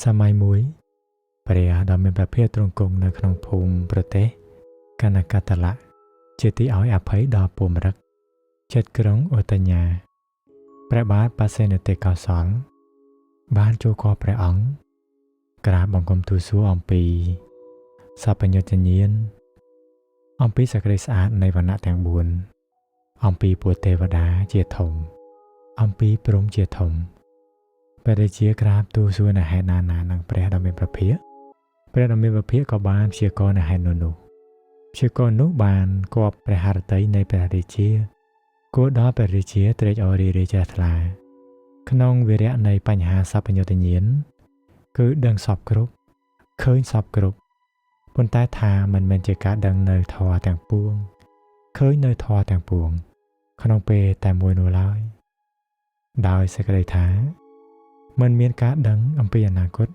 សម័យមួយព្រះដ៏មានព្រះភាពទ្រង់គង់នៅក្នុងភូមិប្រទេសកណ្ណកតលៈជាទីឲ្យអភ័យដល់ពុំរឹកចិត្តក្រុងឧតញ្ញាព្រះបាទបសេនតិកោសលបានចូលខព្រះអង្គក្រាបបង្គំទូលសួរអំពីសព្វញ្ញុតញ្ញាណអំពីសេចក្តីស្អាតនៃវណ្ណៈទាំង4អំពីពួកទេវតាជាធំអំពីព្រហ្មជាធំព្រះរាជាក្រាបទូលសួរនៅហេតុណានឹងព្រះដ៏មានព្រះភិក្ខព្រះដ៏មានព្រះភិក្ខក៏បានព្យាករណ៍នៅហេតុនោះព្យាករណ៍នោះបានគប់ព្រះハរតីនៃព្រះរាជាគួរដល់ព្រះរាជាត្រេកអររីករាយជ្រះថ្លាក្នុងវិរៈនៃបញ្ហាសព្វញ្ញុតញ្ញាណគឺដឹងសពគ្រប់ឃើញសពគ្រប់ប៉ុន្តែថាមិនមែនជាការដឹងនៅធម៌ទាំងពួងឃើញនៅធម៌ទាំងពួងក្នុងពេលតែមួយនោះឡើយដោយសេចក្តីថាមិនមានការដឹងអំពីអនាគត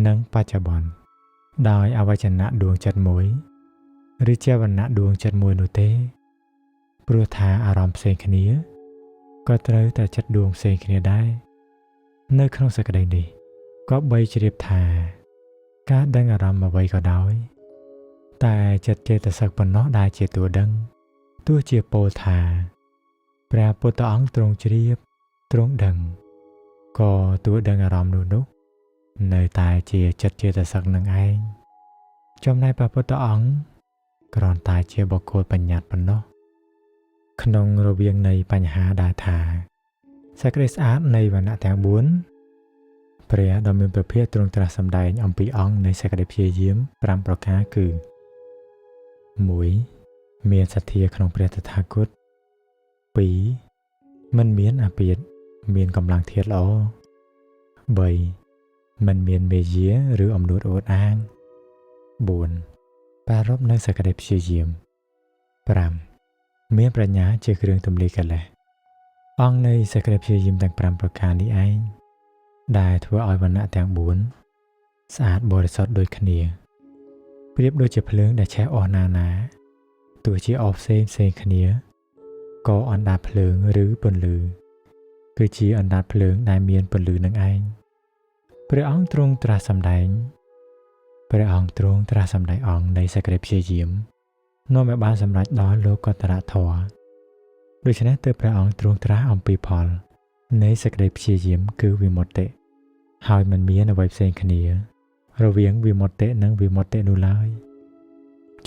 និងបច្ចុប្បន្នដោយអវចនៈដួងចិត្តមួយឬជាវណ្ណៈដួងចិត្តមួយនោះទេព្រោះថាអារម្មណ៍ផ្សេងគ្នាក៏ត្រូវតែចិត្តដួងផ្សេងគ្នាដែរនៅក្នុងសេចក្តីនេះក៏បីជ្រាបថាការដឹងអារម្មណ៍អ្វីក៏ដោយតែចិត្តចេតសិកប៉ុណ្ណោះដែលជាតួដឹងទោះជាពោលថាព្រះពុទ្ធអង្គទ្រង់ជ្រាបទ្រង់ដឹងក៏តួដឹងអារម្មណ៍នោះនៅតែជាចិត្តចេតសិកនឹងឯងចំណែកព្រះពុទ្ធអង្គគ្រាន់តែជាបុគ្គលបញ្ញត្តិប៉ុណ្ណោះក្នុងរវាងនៃបញ្ហាដែលថាសេចក្តីស្អាតនៃវណ្ណៈទាំង4ព្រះដ៏មានព្រះភិក្ខទ្រង់ត្រាស់សម្ដែងអំពីអង្គនៃសេចក្តីព្យាយាម5ប្រការគឺ 1. មានសទ្ធាក្នុងព្រះតថាគត 2. មិនមានអាពាធមានកម្លាំងធាតុល្អ 3. មិនមានមេយាឬអំនួតអួតអាង 4. ប្រារព្ធនៅសេចក្តីព្យាយាម 5. មានប្រាជ្ញាជាគ្រឿងទម្លាយកិលេសអង្គនៃសេចក្តីព្យាយាមទាំង5ប្រការនេះឯងដែលធ្វើឲ្យវណ្ណៈទាំង4ស្អាតបរិសុទ្ធដូចគ្នាប្រៀបដូចជាភ្លើងដែលឆេះអស់ណាទោះជាអស់ផ្សេងគ្នាក៏អណ្ដាតភ្លើងឬពន្លឺគឺជាអណ្ដាតភ្លើងដែលមានពន្លឺនឹងឯងព្រះអង្គទ្រង់ត្រាស់សម្ដែងអង្គនៃសេចក្តីព្យាយាមនាំឲ្យបានសម្រេចដល់លោកុត្តរធម៌ដូច្នេះទើបព្រះអង្គទ្រង់ត្រាស់អំពីផលនៃសេចក្តីព្យាយាមគឺវិមុតតិហើយមិនមានអ្វីផ្សេងគ្នារវាងវិមុតតិនិងវិមុតតិនោះឡើយ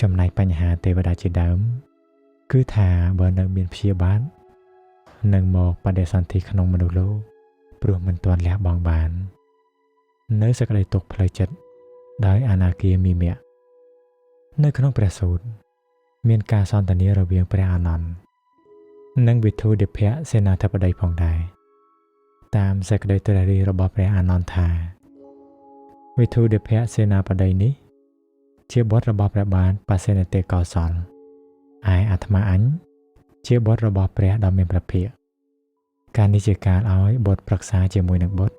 ចំណែកបញ្ហាទេវតាជាដើមគឺថាបើនៅមានព្យាបាទនឹងមកបដិសន្ធិក្នុងមនុស្សលោកព្រោះមិនទាន់លះបង់បាននៅសេចក្តីទុក្ខផ្លូវចិត្តដោយអនាគាមីមគ្គនៅក្នុងព្រះសូត្រមានការសន្ទនារវាងព្រះអានន្ទនិងវិធុឌិភៈសេនាធិបតីផងដែរតាមសេចក្តីត្រិះរិះរបស់ព្រះអានន្ទថាវិធុឌិភៈសេនាបតីនេះជាបុត្ររបស់ព្រះបាទបសេនតិកោសលឯអាត្មាអញជាបុត្ររបស់ព្រះដ៏មានព្រះភិក្ខការនេះជាការឲ្យបុត្រប្រឹក្សាជាមួយនឹងបុត្រ